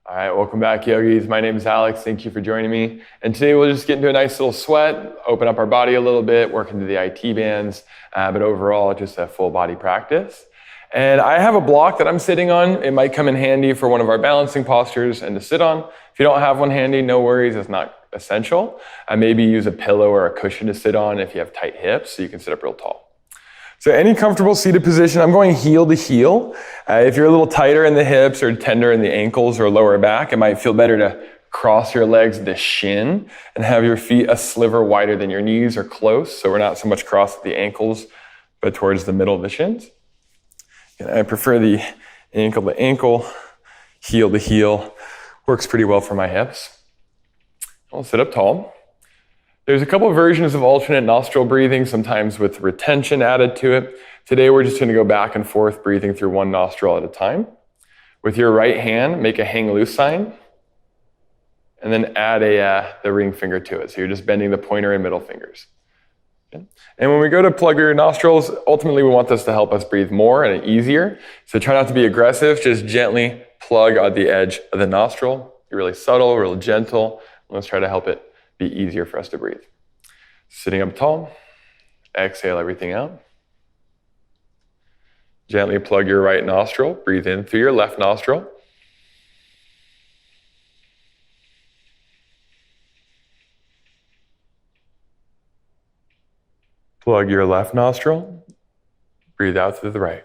All right, welcome back, yogis. My name is Alex. Thank you for joining me. And today we'll just get into a nice little sweat, open up our body a little bit, work into the IT bands, but overall just a full body practice. And I have a block that I'm sitting on. It might come in handy for one of our balancing postures and to sit on. If you don't have one handy, no worries. It's not essential. Maybe use a pillow or a cushion to sit on if you have tight hips, so you can sit up real tall. So any comfortable seated position, I'm going heel to heel. If you're a little tighter in the hips or tender in the ankles or lower back, it might feel better to cross your legs to shin and have your feet a sliver wider than your knees or close. So we're not so much crossed at the ankles, but towards the middle of the shins. And I prefer the ankle to ankle, heel to heel. Works pretty well for my hips. I'll sit up tall. There's a couple of versions of alternate nostril breathing, sometimes with retention added to it. Today we're just going to go back and forth, breathing through one nostril at a time. With your right hand, make a hang loose sign, and then add the ring finger to it. So you're just bending the pointer and middle fingers. Okay. And when we go to plug your nostrils, ultimately we want this to help us breathe more and easier. So try not to be aggressive, just gently plug on the edge of the nostril. Be really subtle, real gentle. Let's try to help it be easier for us to breathe. Sitting up tall, exhale everything out. Gently plug your right nostril, breathe in through your left nostril. Plug your left nostril, breathe out through the right.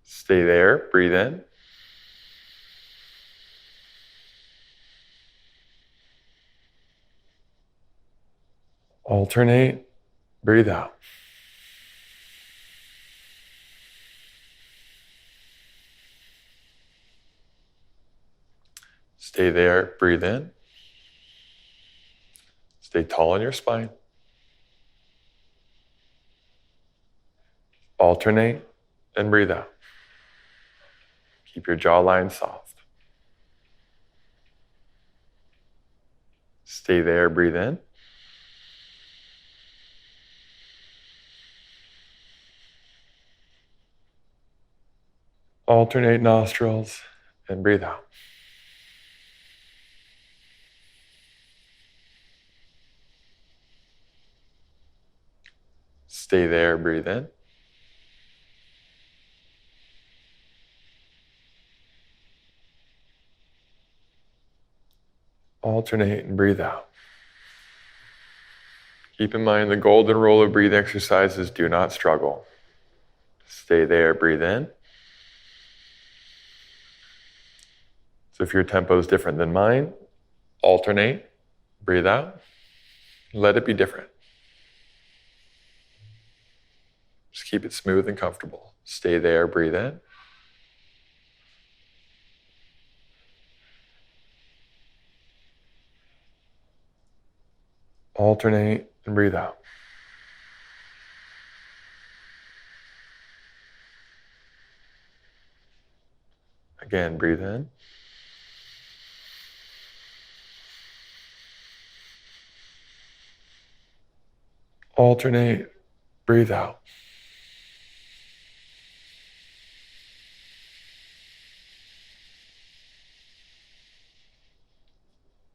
Stay there, breathe in. Alternate, breathe out. Stay there, breathe in. Stay tall in your spine. Alternate and breathe out. Keep your jawline soft. Stay there, breathe in. Alternate nostrils and breathe out. Stay there, breathe in. Alternate and breathe out. Keep in mind the golden rule of breathe exercises: do not struggle. Stay there, breathe in. So if your tempo is different than mine, alternate, breathe out, let it be different. Just keep it smooth and comfortable. Stay there, breathe in. Alternate and breathe out. Again, breathe in. Alternate, breathe out.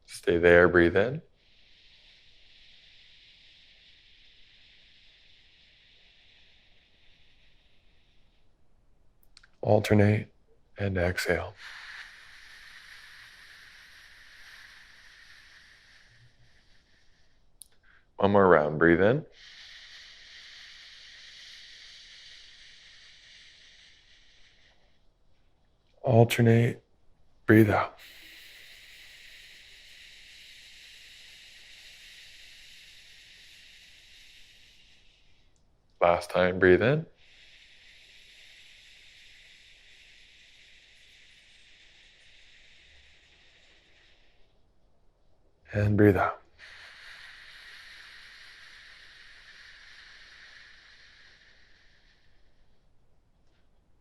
Stay there, breathe in. Alternate and exhale. One more round, breathe in. Alternate, breathe out. Last time, breathe in. And breathe out.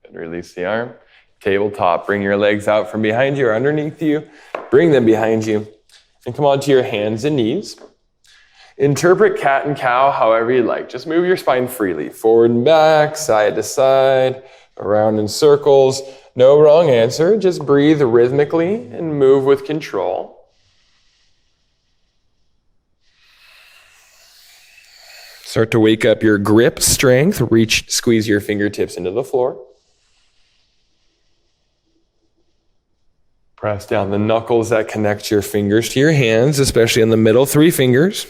And release the arm. Tabletop, bring your legs out from behind you or underneath you. Bring them behind you. And come onto your hands and knees. Interpret cat and cow however you like. Just move your spine freely. Forward and back, side to side, around in circles. No wrong answer. Just breathe rhythmically and move with control. Start to wake up your grip strength. Squeeze your fingertips into the floor. Press down the knuckles that connect your fingers to your hands, especially on the middle 3 fingers.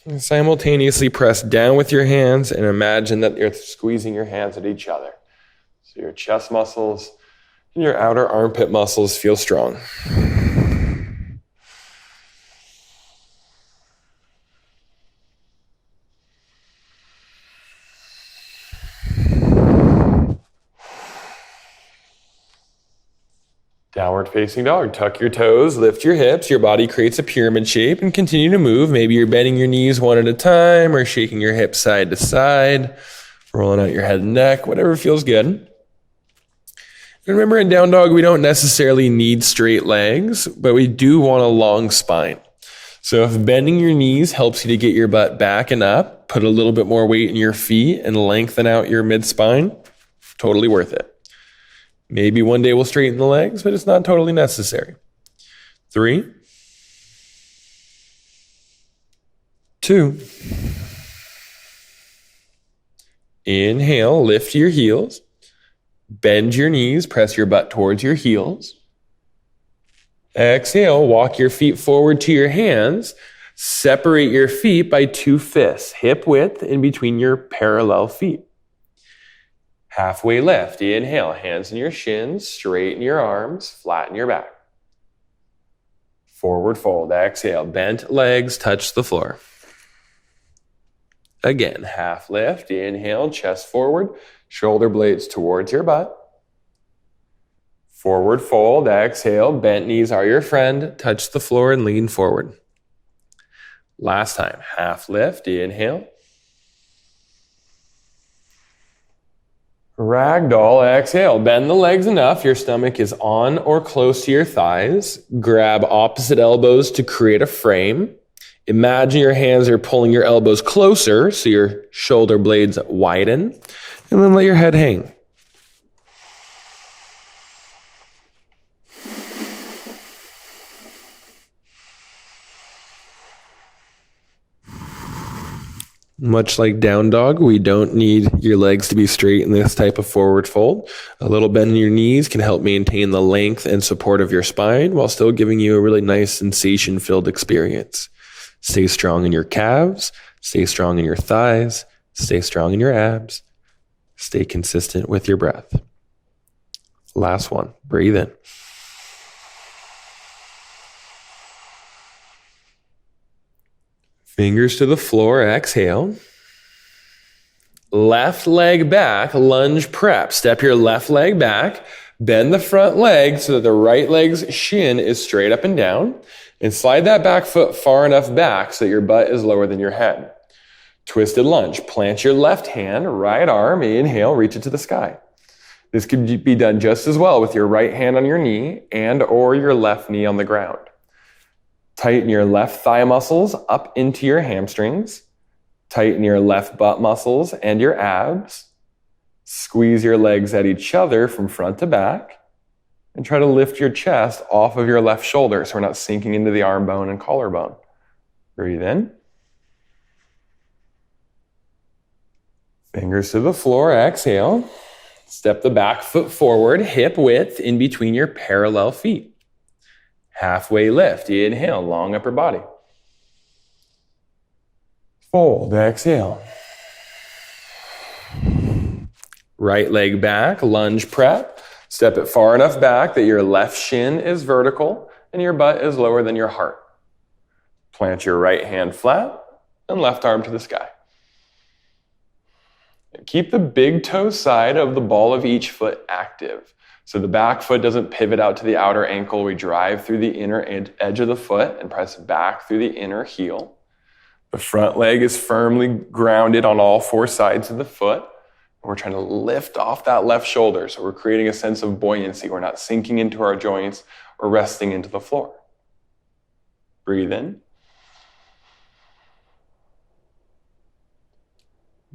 And simultaneously press down with your hands and imagine that you're squeezing your hands at each other. So your chest muscles and your outer armpit muscles feel strong. Downward facing dog. Tuck your toes, lift your hips. Your body creates a pyramid shape and continue to move. Maybe you're bending your knees one at a time or shaking your hips side to side, rolling out your head and neck, whatever feels good. And remember, in down dog, we don't necessarily need straight legs, but we do want a long spine. So if bending your knees helps you to get your butt back and up, put a little bit more weight in your feet and lengthen out your mid-spine, totally worth it. Maybe one day we'll straighten the legs, but it's not totally necessary. 3, 2. Inhale, lift your heels. Bend your knees, press your butt towards your heels. Exhale, walk your feet forward to your hands. Separate your feet by 2 fists, hip width in between your parallel feet. Halfway lift. Inhale, hands in your shins, straighten your arms, flatten your back. Forward fold. Exhale, bent legs touch the floor. Again, half lift. Inhale, chest forward, shoulder blades towards your butt. Forward fold. Exhale, bent knees are your friend. Touch the floor and lean forward. Last time, half lift. Inhale. Ragdoll, exhale. Bend the legs enough your stomach is on or close to your thighs. Grab opposite elbows to create a frame. Imagine your hands are pulling your elbows closer so your shoulder blades widen. And then let your head hang. Much like down dog, we don't need your legs to be straight in this type of forward fold. A little bend in your knees can help maintain the length and support of your spine while still giving you a really nice sensation-filled experience. Stay strong in your calves, stay strong in your thighs, stay strong in your abs, stay consistent with your breath. Last one, breathe in. Fingers to the floor, exhale. Left leg back, lunge prep. Step your left leg back, bend the front leg so that the right leg's shin is straight up and down, and slide that back foot far enough back so that your butt is lower than your head. Twisted lunge. Plant your left hand, right arm, inhale, reach it to the sky. This could be done just as well with your right hand on your knee and or your left knee on the ground. Tighten your left thigh muscles up into your hamstrings. Tighten your left butt muscles and your abs. Squeeze your legs at each other from front to back. And try to lift your chest off of your left shoulder so we're not sinking into the arm bone and collarbone. Breathe in. Fingers to the floor, exhale. Step the back foot forward, hip width in between your parallel feet. Halfway lift, inhale, long upper body. Fold, exhale. Right leg back, lunge prep. Step it far enough back that your left shin is vertical and your butt is lower than your heart. Plant your right hand flat and left arm to the sky. Keep the big toe side of the ball of each foot active. So the back foot doesn't pivot out to the outer ankle. We drive through the inner edge of the foot and press back through the inner heel. The front leg is firmly grounded on all 4 sides of the foot. We're trying to lift off that left shoulder, so we're creating a sense of buoyancy. We're not sinking into our joints or resting into the floor. Breathe in.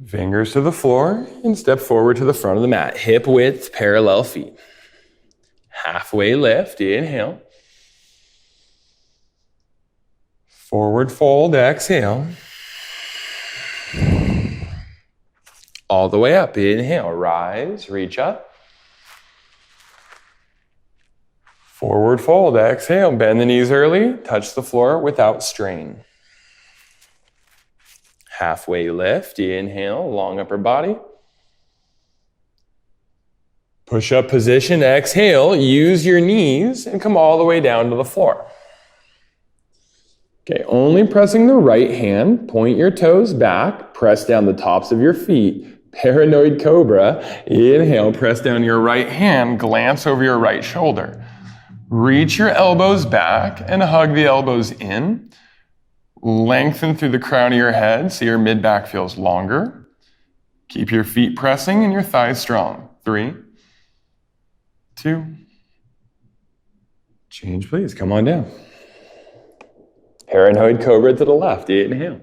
Fingers to the floor and step forward to the front of the mat. Hip width, parallel feet. Halfway lift, inhale. Forward fold, exhale. All the way up, inhale, rise, reach up. Forward fold, exhale, bend the knees early, touch the floor without strain. Halfway lift, inhale, long upper body. Push up position, exhale, use your knees and come all the way down to the floor. Okay, only pressing the right hand, point your toes back, press down the tops of your feet. Paranoid cobra, inhale, press down your right hand, glance over your right shoulder. Reach your elbows back and hug the elbows in. Lengthen through the crown of your head so your mid-back feels longer. Keep your feet pressing and your thighs strong. 3, 2, change please, come on down. Paranoid cobra to the left, inhale.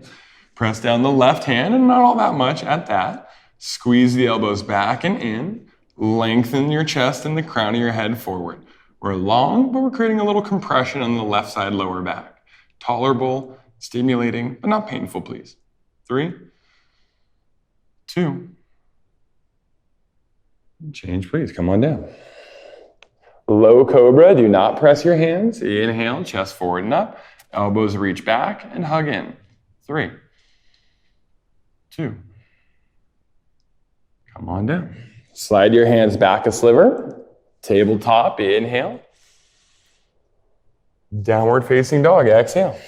Press down the left hand and not all that much at that. Squeeze the elbows back and in. Lengthen your chest and the crown of your head forward. We're long, but we're creating a little compression on the left side lower back. Tolerable, stimulating, but not painful, please. 3, 2, change please, come on down. Low cobra, do not press your hands. Inhale, chest forward and up. Elbows reach back and hug in. 3, 2, come on down. Slide your hands back a sliver. Tabletop, inhale. Downward facing dog, exhale.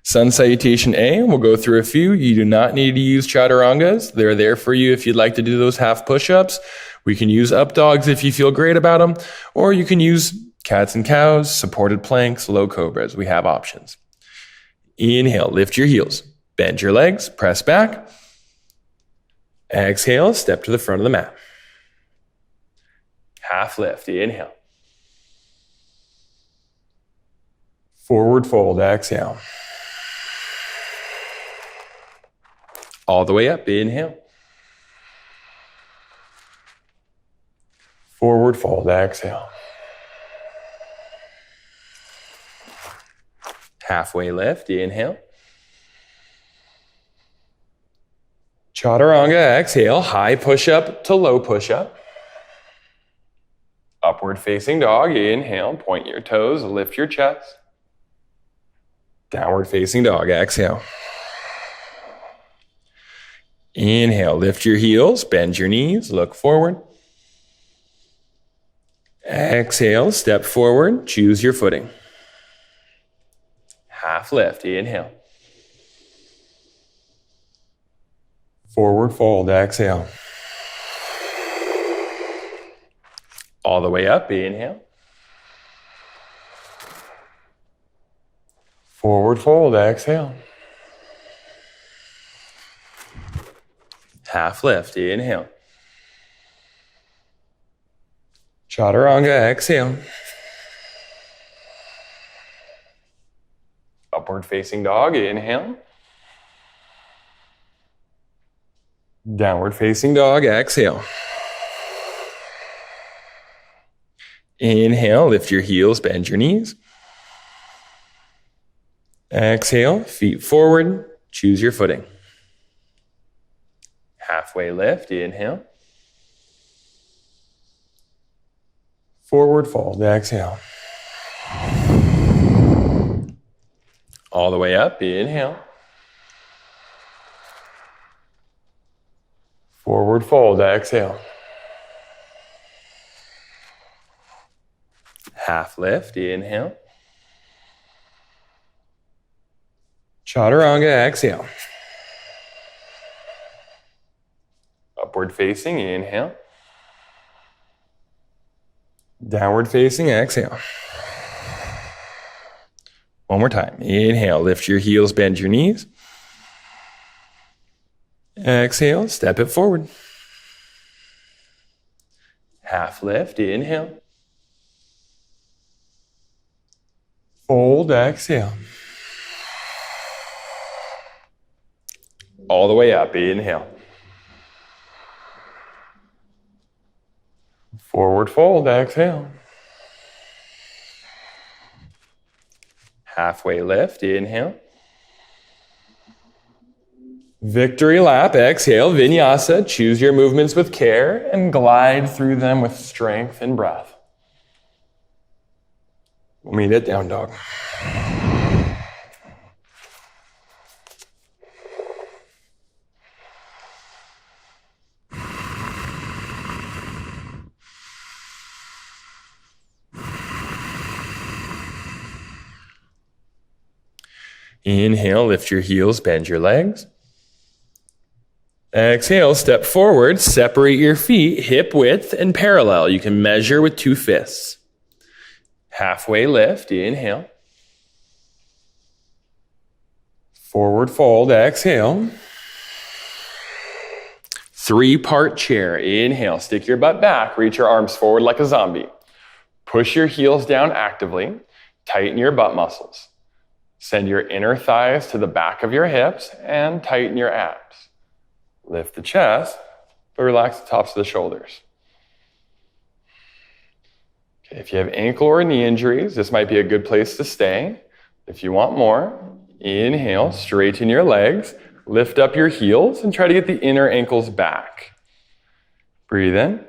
Sun salutation A, we'll go through a few. You do not need to use chaturangas. They're there for you if you'd like to do those half push-ups. We can use up dogs if you feel great about them, or you can use cats and cows, supported planks, low cobras. We have options. Inhale, lift your heels. Bend your legs, press back. Exhale, step to the front of the mat. Half lift, inhale. Forward fold, exhale. All the way up, inhale. Forward fold, exhale. Halfway lift, inhale. Chaturanga, exhale, high push-up to low push-up. Upward facing dog, inhale, point your toes, lift your chest. Downward facing dog, exhale. Inhale, lift your heels, bend your knees, look forward. Exhale, step forward, choose your footing. Half lift, inhale. Forward fold, exhale. All the way up, inhale. Forward fold, exhale. Half lift, inhale. Chaturanga, exhale. Upward facing dog, inhale. Downward facing dog, exhale. Inhale, lift your heels, bend your knees. Exhale, feet forward, choose your footing. Halfway lift, inhale. Forward fold, exhale. All the way up, inhale. Forward fold, exhale. Half lift, inhale. Chaturanga, exhale. Upward facing, inhale. Downward facing, exhale. One more time. Inhale, lift your heels, bend your knees. Exhale, step it forward. Half lift, inhale. Fold, exhale. All the way up, inhale. Forward fold, exhale. Halfway lift, inhale. Victory lap, exhale, vinyasa. Choose your movements with care and glide through them with strength and breath. We'll meet at down dog. Inhale, lift your heels, bend your legs. Exhale, step forward, separate your feet, hip width and parallel. You can measure with 2 fists. Halfway lift, inhale. Forward fold, exhale. 3-part chair, inhale. Stick your butt back, reach your arms forward like a zombie. Push your heels down actively, tighten your butt muscles. Send your inner thighs to the back of your hips and tighten your abs. Lift the chest, but relax the tops of the shoulders. Okay, if you have ankle or knee injuries, this might be a good place to stay. If you want more, inhale, straighten your legs, lift up your heels, and try to get the inner ankles back. Breathe in.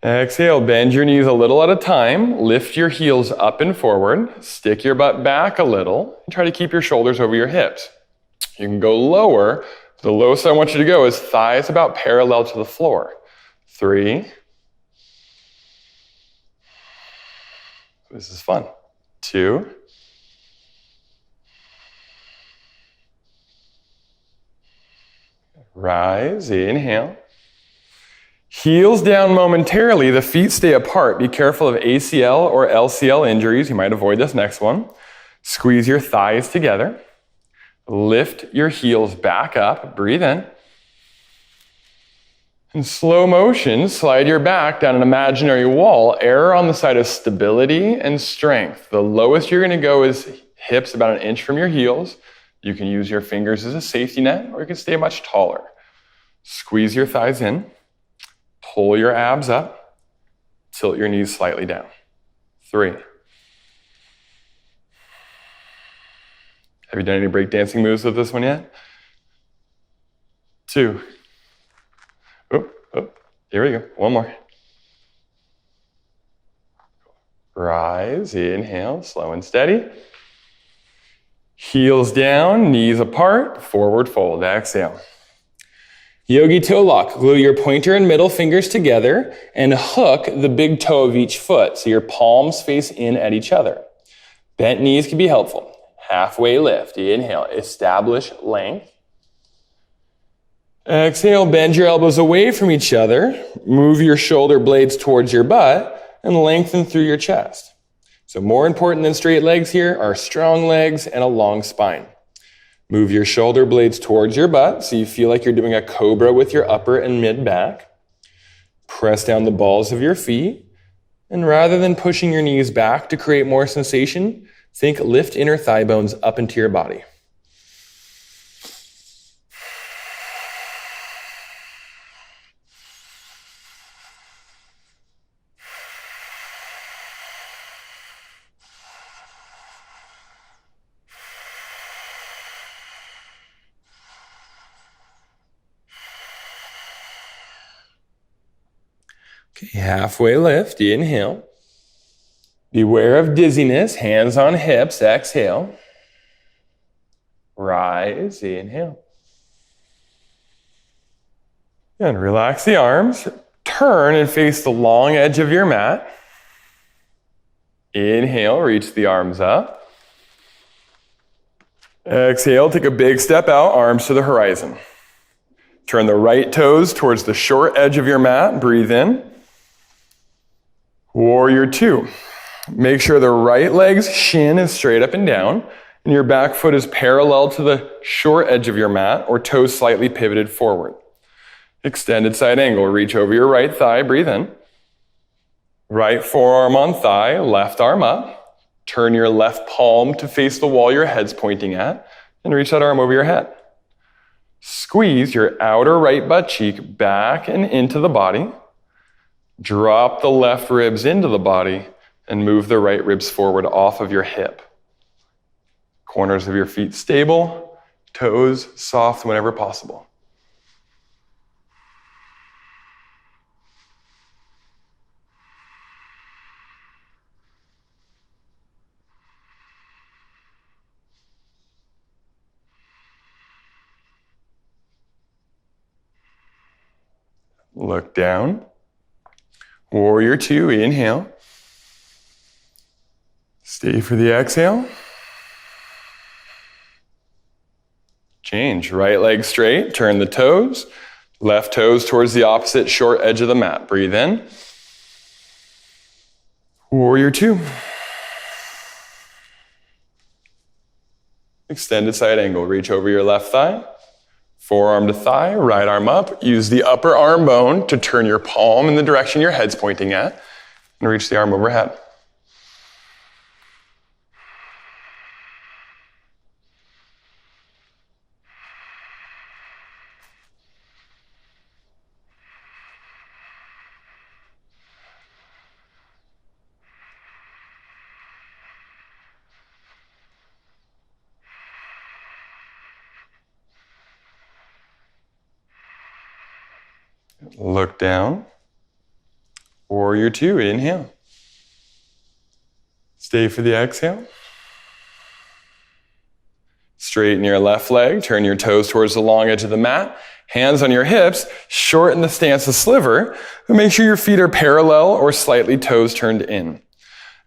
Exhale, bend your knees a little at a time. Lift your heels up and forward. Stick your butt back a little. And try to keep your shoulders over your hips. You can go lower. The lowest I want you to go is thighs about parallel to the floor. 3. This is fun. 2. Rise, inhale. Heels down momentarily, the feet stay apart. Be careful of ACL or LCL injuries. You might avoid this next one. Squeeze your thighs together. Lift your heels back up. Breathe in. In slow motion, slide your back down an imaginary wall. Err on the side of stability and strength. The lowest you're going to go is hips about 1 inch from your heels. You can use your fingers as a safety net, or you can stay much taller. Squeeze your thighs in. Pull your abs up. Tilt your knees slightly down. 3. Have you done any breakdancing moves with this one yet? 2. Oh, here we go. One more. Rise, inhale, slow and steady. Heels down, knees apart, forward fold, exhale. Yogi toe lock. Glue your pointer and middle fingers together and hook the big toe of each foot so your palms face in at each other. Bent knees can be helpful. Halfway lift, inhale, establish length. Exhale, bend your elbows away from each other. Move your shoulder blades towards your butt and lengthen through your chest. So more important than straight legs here are strong legs and a long spine. Move your shoulder blades towards your butt so you feel like you're doing a cobra with your upper and mid back. Press down the balls of your feet. And rather than pushing your knees back to create more sensation, think lift inner thigh bones up into your body. Okay, halfway lift, inhale. Beware of dizziness, hands on hips, exhale. Rise, inhale. And relax the arms. Turn and face the long edge of your mat. Inhale, reach the arms up. Exhale, take a big step out, arms to the horizon. Turn the right toes towards the short edge of your mat. Breathe in. Warrior 2. Make sure the right leg's shin is straight up and down and your back foot is parallel to the short edge of your mat or toes slightly pivoted forward. Extended side angle. Reach over your right thigh. Breathe in. Right forearm on thigh, left arm up. Turn your left palm to face the wall your head's pointing at, and reach that arm over your head. Squeeze your outer right butt cheek back and into the body. Drop the left ribs into the body and move the right ribs forward off of your hip. Corners of your feet stable, toes soft whenever possible. Look down. Warrior two, inhale. Stay for the exhale. Change, right leg straight, turn the toes. Left toes towards the opposite short edge of the mat. Breathe in. Warrior two. Extended side angle, reach over your left thigh. Forearm to thigh, right arm up. Use the upper arm bone to turn your palm in the direction your head's pointing at and reach the arm overhead. Look down. Warrior two, inhale. Stay for the exhale. Straighten your left leg, turn your toes towards the long edge of the mat. Hands on your hips, shorten the stance a sliver, but make sure your feet are parallel or slightly toes turned in.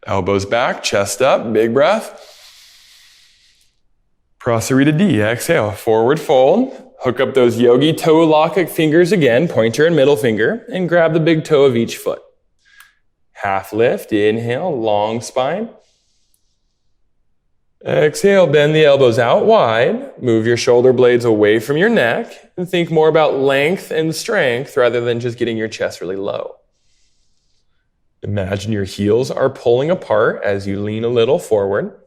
Elbows back, chest up, big breath. Prasarita D, exhale, forward fold. Hook up those yogi toe lock fingers again, pointer and middle finger, and grab the big toe of each foot. Half lift, inhale, long spine. Exhale, bend the elbows out wide. Move your shoulder blades away from your neck, and think more about length and strength rather than just getting your chest really low. Imagine your heels are pulling apart as you lean a little forward.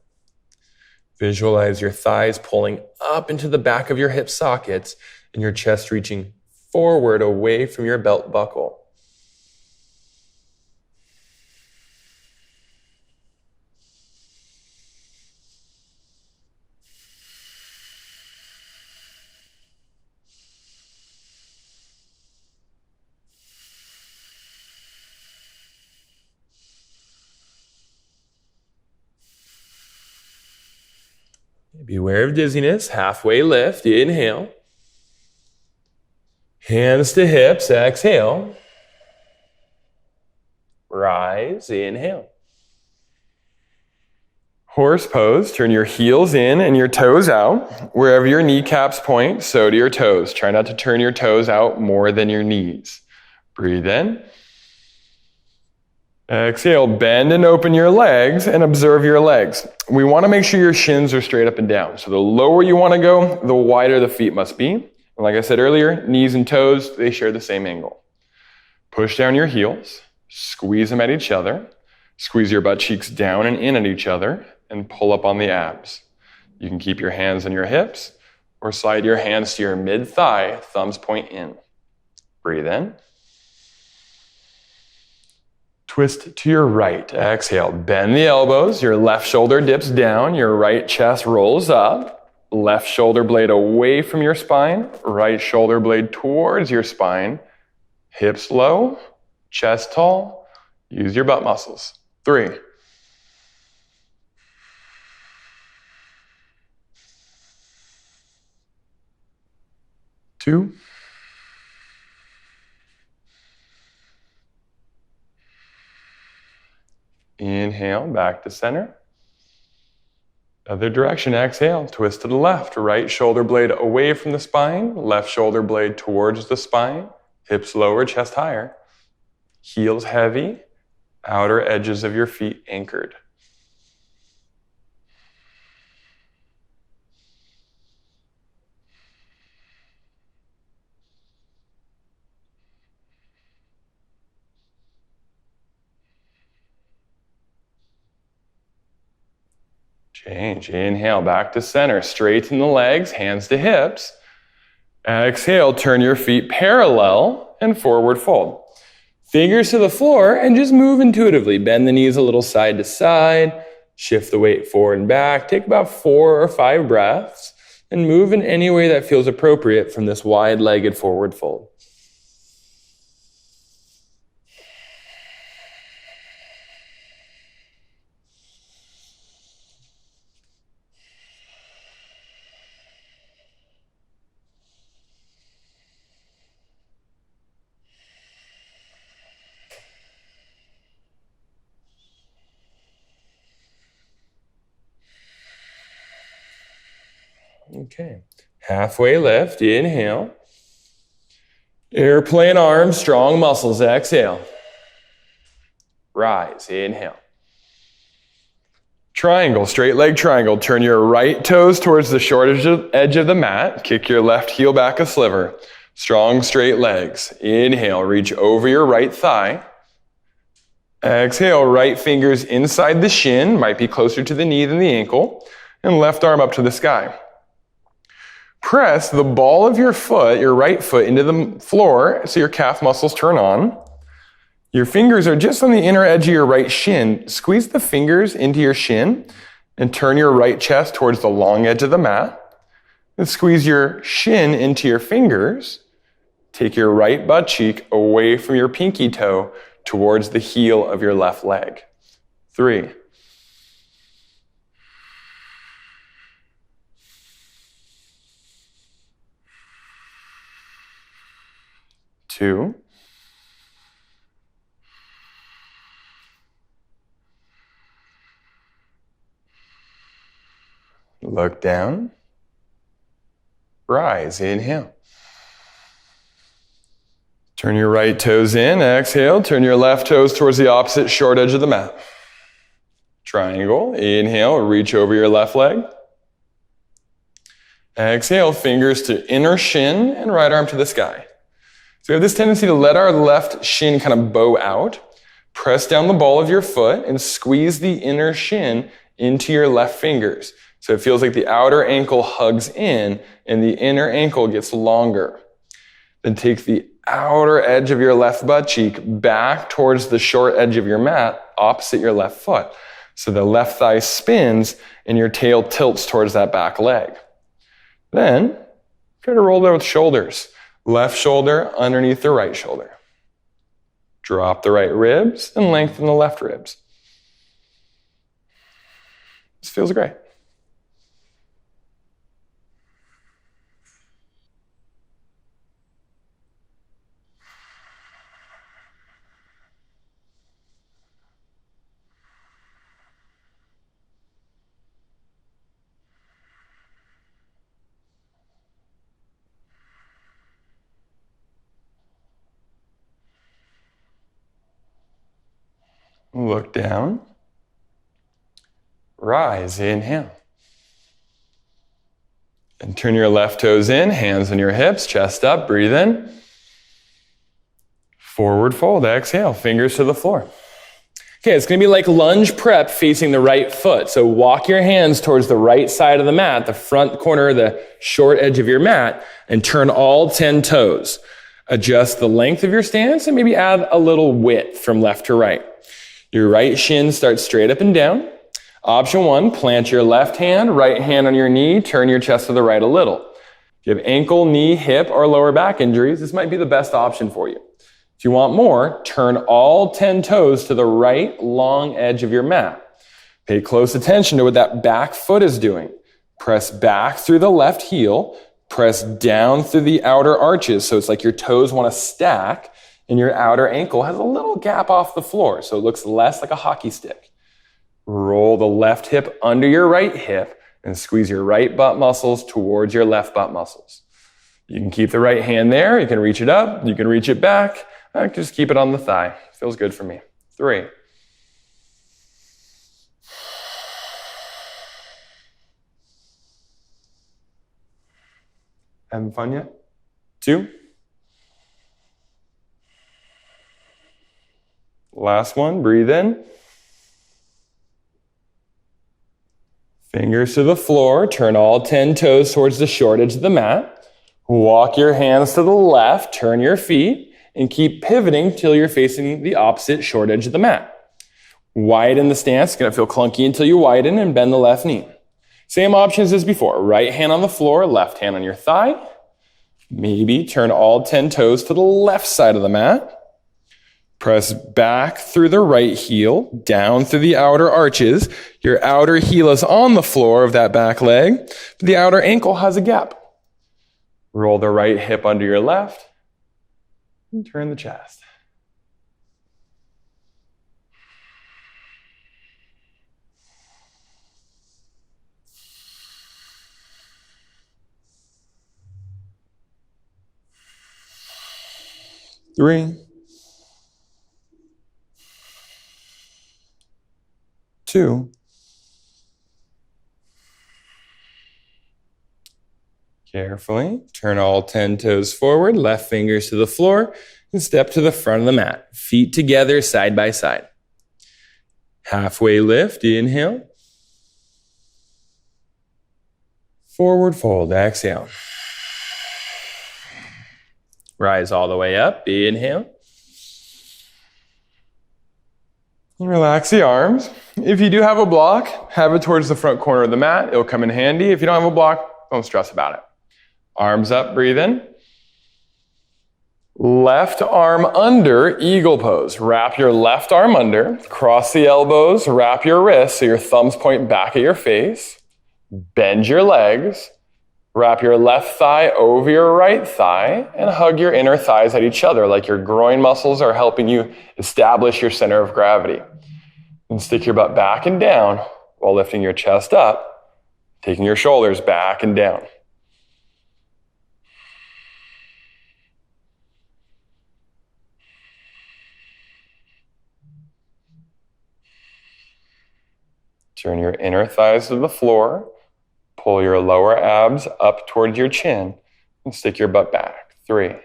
Visualize your thighs pulling up into the back of your hip sockets and your chest reaching forward away from your belt buckle. Beware of dizziness, halfway lift, inhale. Hands to hips, exhale. Rise, inhale. Horse pose, turn your heels in and your toes out. Wherever your kneecaps point, so do your toes. Try not to turn your toes out more than your knees. Breathe in. Exhale, bend and open your legs and observe your legs. We want to make sure your shins are straight up and down. So the lower you want to go, the wider the feet must be. And like I said earlier, knees and toes, they share the same angle. Push down your heels, squeeze them at each other, squeeze your butt cheeks down and in at each other, and pull up on the abs. You can keep your hands on your hips or slide your hands to your mid-thigh, thumbs point in. Breathe in. Twist to your right. Exhale. Bend the elbows. Your left shoulder dips down. Your right chest rolls up. Left shoulder blade away from your spine. Right shoulder blade towards your spine. Hips low. Chest tall. Use your butt muscles. 3. 2. Inhale, back to center. Other direction, exhale, twist to the left. Right shoulder blade away from the spine, left shoulder blade towards the spine, hips lower, chest higher. Heels heavy, outer edges of your feet anchored. Change. Inhale, back to center. Straighten the legs, hands to hips. Exhale, turn your feet parallel and forward fold. Fingers to the floor and just move intuitively. Bend the knees a little side to side. Shift the weight forward and back. Take about 4 or 5 breaths and move in any way that feels appropriate from this wide-legged forward fold. Okay. Halfway lift, inhale. Airplane arms, strong muscles, exhale. Rise, inhale. Triangle, straight leg triangle. Turn your right toes towards the short edge of the mat. Kick your left heel back a sliver. Strong, straight legs. Inhale, reach over your right thigh. Exhale, right fingers inside the shin, might be closer to the knee than the ankle, and left arm up to the sky. Press the ball of your foot, your right foot, into the floor so your calf muscles turn on. Your fingers are just on the inner edge of your right shin. Squeeze the fingers into your shin and turn your right chest towards the long edge of the mat. And squeeze your shin into your fingers. Take your right butt cheek away from your pinky toe towards the heel of your left leg. 3. 2. Look down. Rise, inhale. Turn your right toes in, exhale. Turn your left toes towards the opposite short edge of the mat. Triangle, inhale, reach over your left leg. Exhale, fingers to inner shin and right arm to the sky. So we have this tendency to let our left shin kind of bow out. Press down the ball of your foot and squeeze the inner shin into your left fingers. So it feels like the outer ankle hugs in and the inner ankle gets longer. Then take the outer edge of your left butt cheek back towards the short edge of your mat, opposite your left foot. So the left thigh spins and your tail tilts towards that back leg. Then try to roll there with shoulders. Left shoulder underneath the right shoulder. Drop the right ribs and lengthen the left ribs. This feels great. Look down. Rise, inhale. And turn your left toes in, hands on your hips, chest up, breathe in. Forward fold, exhale, fingers to the floor. Okay, it's gonna be like lunge prep facing the right foot. So walk your hands towards the right side of the mat, the front corner, the short edge of your mat, and turn all 10 toes. Adjust the length of your stance and maybe add a little width from left to right. Your right shin starts straight up and down. Option 1, plant your left hand, right hand on your knee, turn your chest to the right a little. If you have ankle, knee, hip, or lower back injuries, this might be the best option for you. If you want more, turn all 10 toes to the right long edge of your mat. Pay close attention to what that back foot is doing. Press back through the left heel, press down through the outer arches, so it's like your toes want to stack, and your outer ankle has a little gap off the floor, so it looks less like a hockey stick. Roll the left hip under your right hip and squeeze your right butt muscles towards your left butt muscles. You can keep the right hand there. You can reach it up. You can reach it back. Just keep it on the thigh. Feels good for me. 3. Having fun yet? 2. Last one, breathe in. Fingers to the floor. Turn all 10 toes towards the short edge of the mat. Walk your hands to the left. Turn your feet and keep pivoting till you're facing the opposite short edge of the mat. Widen the stance. It's going to feel clunky until you widen and bend the left knee. Same options as before. Right hand on the floor, left hand on your thigh. Maybe turn all 10 toes to the left side of the mat. Press back through the right heel, down through the outer arches. Your outer heel is on the floor of that back leg, but the outer ankle has a gap. Roll the right hip under your left and turn the chest. Three, 2. Carefully turn all 10 toes forward, left fingers to the floor, and step to the front of the mat. Feet together, side by side. Halfway lift, inhale. Forward fold, exhale. Rise all the way up, inhale. And relax the arms. If you do have a block, have it towards the front corner of the mat. It'll come in handy. If you don't have a block, don't stress about it. Arms up, breathe in. Left arm under, eagle pose. Wrap your left arm under, cross the elbows, wrap your wrists so your thumbs point back at your face. Bend your legs. Wrap your left thigh over your right thigh and hug your inner thighs at each other like your groin muscles are helping you establish your center of gravity. And stick your butt back and down while lifting your chest up, taking your shoulders back and down. Turn your inner thighs to the floor. Pull your lower abs up towards your chin and stick your butt back. 3.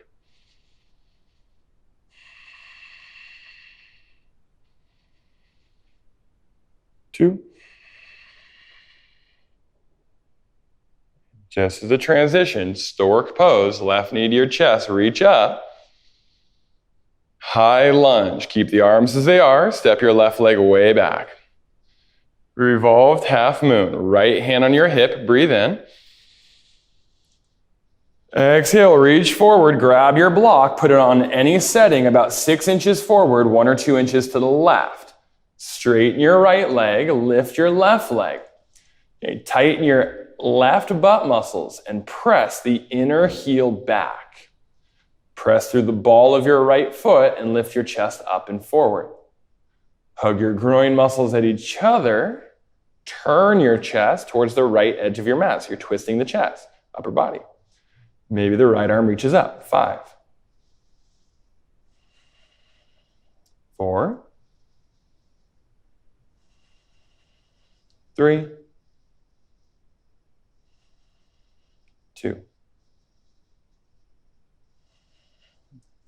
2. Just as a transition, stork pose, left knee to your chest, reach up. High lunge, keep the arms as they are, step your left leg way back. Revolved half moon, right hand on your hip, breathe in. Exhale, reach forward, grab your block, put it on any setting about 6 inches forward, 1 or 2 inches to the left. Straighten your right leg, lift your left leg. Okay, tighten your left butt muscles and press the inner heel back. Press through the ball of your right foot and lift your chest up and forward. Hug your groin muscles at each other. Turn your chest towards the right edge of your mat. So you're twisting the chest, upper body. Maybe the right arm reaches up. 5. 4. 3. 2.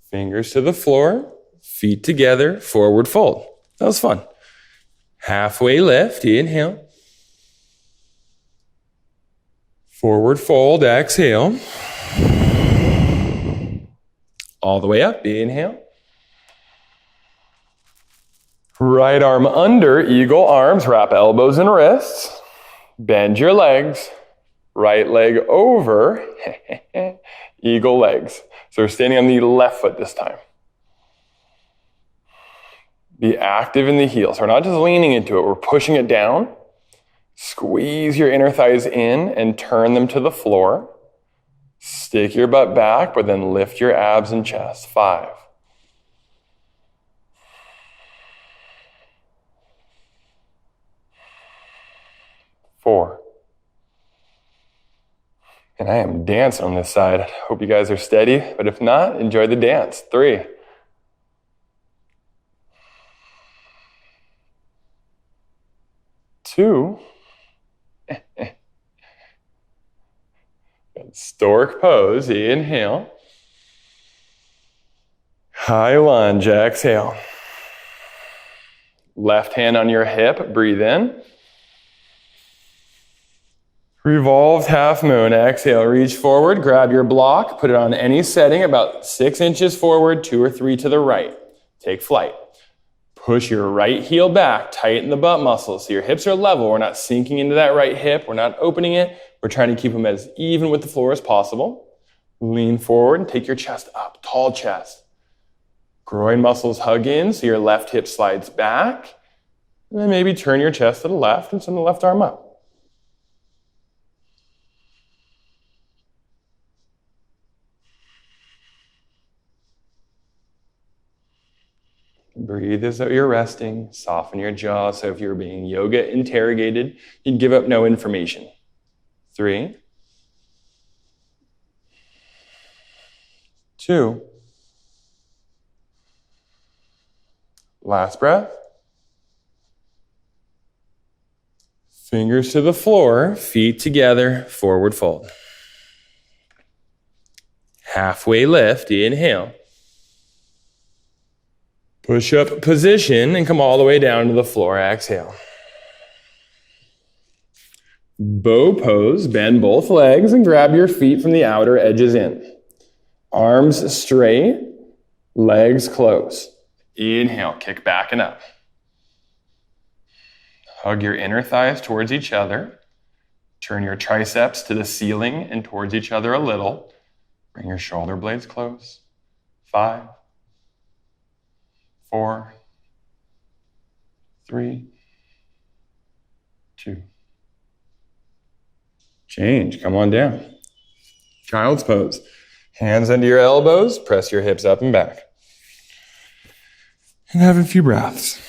Fingers to the floor, feet together, forward fold. That was fun. Halfway lift, inhale. Forward fold, exhale. All the way up, inhale. Right arm under, eagle arms, wrap elbows and wrists. Bend your legs. Right leg over, eagle legs. So we're standing on the left foot this time. Be active in the heels. We're not just leaning into it, we're pushing it down. Squeeze your inner thighs in and turn them to the floor. Stick your butt back, but then lift your abs and chest. 5. 4. And I am dancing on this side. Hope you guys are steady, but if not, enjoy the dance. 3. 2. Stork pose, inhale. High lunge, exhale. Left hand on your hip, breathe in. Revolved half moon. Exhale, reach forward, grab your block, put it on any setting about 6 inches forward, 2 or 3 to the right. Take flight. Push your right heel back, tighten the butt muscles so your hips are level. We're not sinking into that right hip. We're not opening it. We're trying to keep them as even with the floor as possible. Lean forward and take your chest up, tall chest. Groin muscles hug in so your left hip slides back. And then maybe turn your chest to the left and send the left arm up. Breathe as though you're resting. Soften your jaw. So if you were being yoga interrogated, you'd give up no information. 3, 2. Last breath. Fingers to the floor, feet together, forward fold. Halfway lift, inhale. Push up position and come all the way down to the floor. Exhale. Bow pose, bend both legs and grab your feet from the outer edges in. Arms straight, legs close. Inhale, kick back and up. Hug your inner thighs towards each other. Turn your triceps to the ceiling and towards each other a little. Bring your shoulder blades close. 5, 4, 3, 2. Change, come on down. Child's pose. Hands under your elbows, press your hips up and back. And have a few breaths.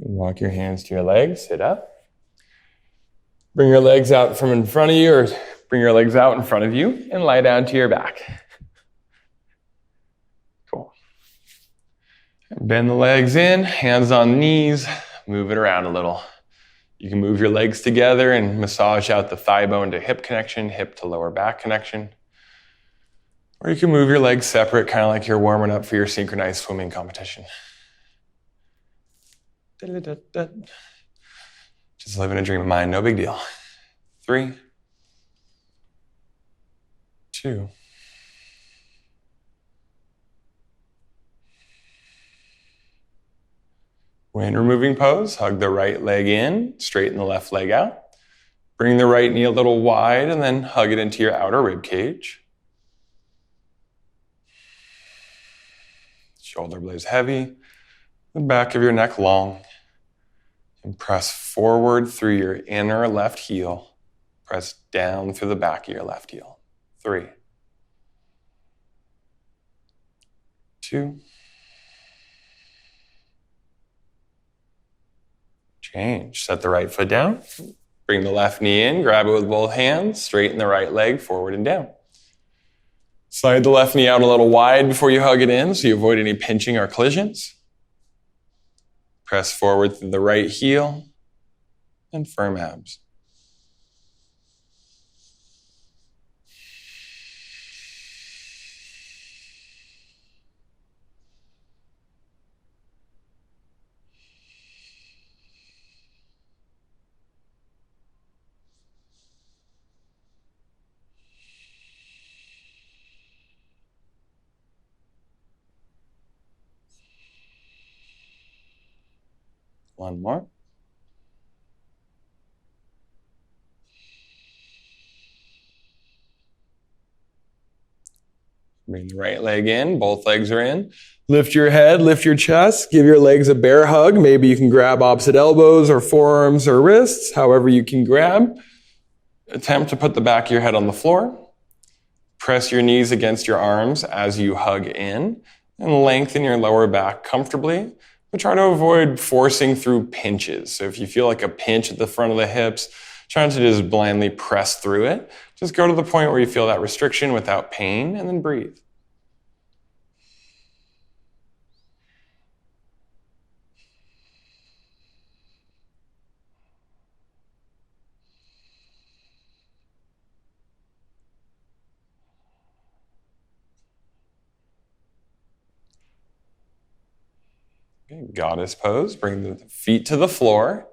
Walk your hands to your legs, sit up. Bring your legs out from in front of you or bring your legs out in front of you and lie down to your back. Cool. Bend the legs in, hands on knees, move it around a little. You can move your legs together and massage out the thigh bone to hip connection, hip to lower back connection. Or you can move your legs separate, kind of like you're warming up for your synchronized swimming competition. Just living a dream of mine, no big deal. 3, 2. When removing pose, hug the right leg in, straighten the left leg out. Bring the right knee a little wide and then hug it into your outer rib cage. Shoulder blades heavy, the back of your neck long. And press forward through your inner left heel. Press down through the back of your left heel. 3, 2. Change. Set the right foot down. Bring the left knee in. Grab it with both hands. Straighten the right leg forward and down. Slide the left knee out a little wide before you hug it in so you avoid any pinching or collisions. Press forward through the right heel and firm abs. One more. Bring the right leg in, both legs are in. Lift your head, lift your chest, give your legs a bear hug. Maybe you can grab opposite elbows or forearms or wrists, however you can grab. Attempt to put the back of your head on the floor. Press your knees against your arms as you hug in and lengthen your lower back comfortably. But try to avoid forcing through pinches. So if you feel like a pinch at the front of the hips, Try not to just blindly press through it. Just go to the point where you feel that restriction without pain, and then breathe. Okay, goddess pose. Bring the feet to the floor.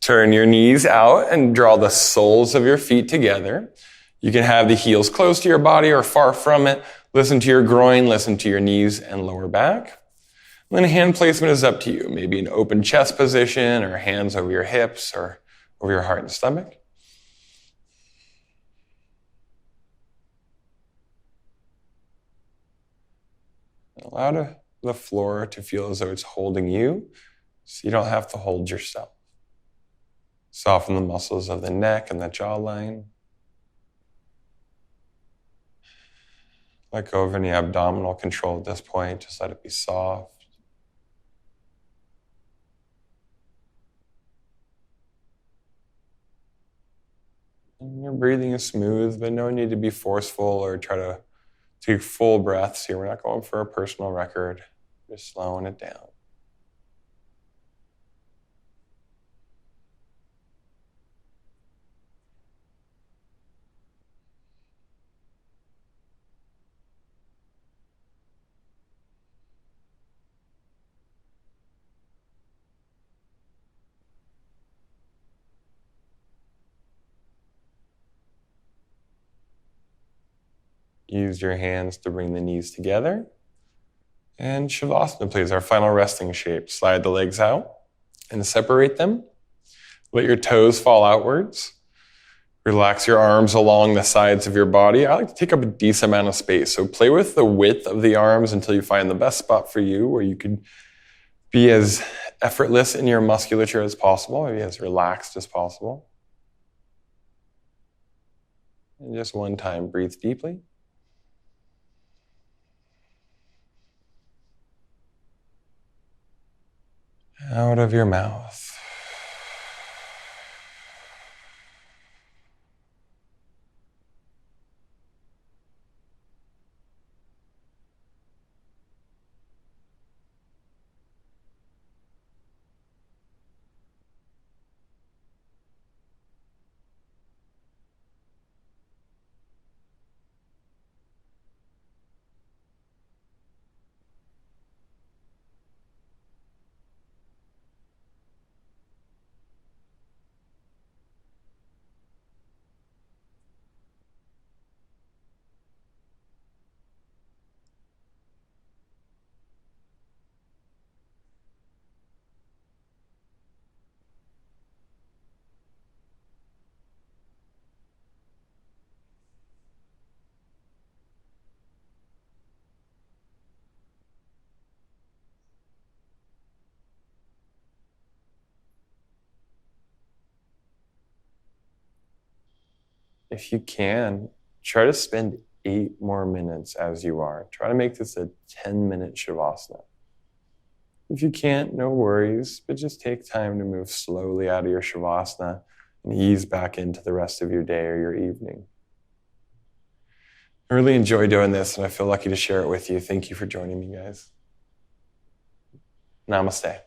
Turn your knees out and draw the soles of your feet together. You can have the heels close to your body or far from it. Listen to your groin, listen to your knees and lower back. And then hand placement is up to you. Maybe an open chest position or hands over your hips or over your heart and stomach. Allow the floor to feel as though it's holding you, so you don't have to hold yourself. Soften the muscles of the neck and the jawline. Let go of any abdominal control at this point. Just let it be soft. And your breathing is smooth, but no need to be forceful or try to take full breaths here. We're not going for a personal record. Just slowing it down. Use your hands to bring the knees together. And Shavasana, please, our final resting shape. Slide the legs out and separate them. Let your toes fall outwards. Relax your arms along the sides of your body. I like to take up a decent amount of space. So play with the width of the arms until you find the best spot for you, where you can be as effortless in your musculature as possible, maybe as relaxed as possible. And just one time, breathe deeply. Out of your mouth. If you can, try to spend 8 more minutes as you are. Try to make this a 10-minute Shavasana. If you can't, no worries, but just take time to move slowly out of your Shavasana and ease back into the rest of your day or your evening. I really enjoy doing this, and I feel lucky to share it with you. Thank you for joining me, guys. Namaste.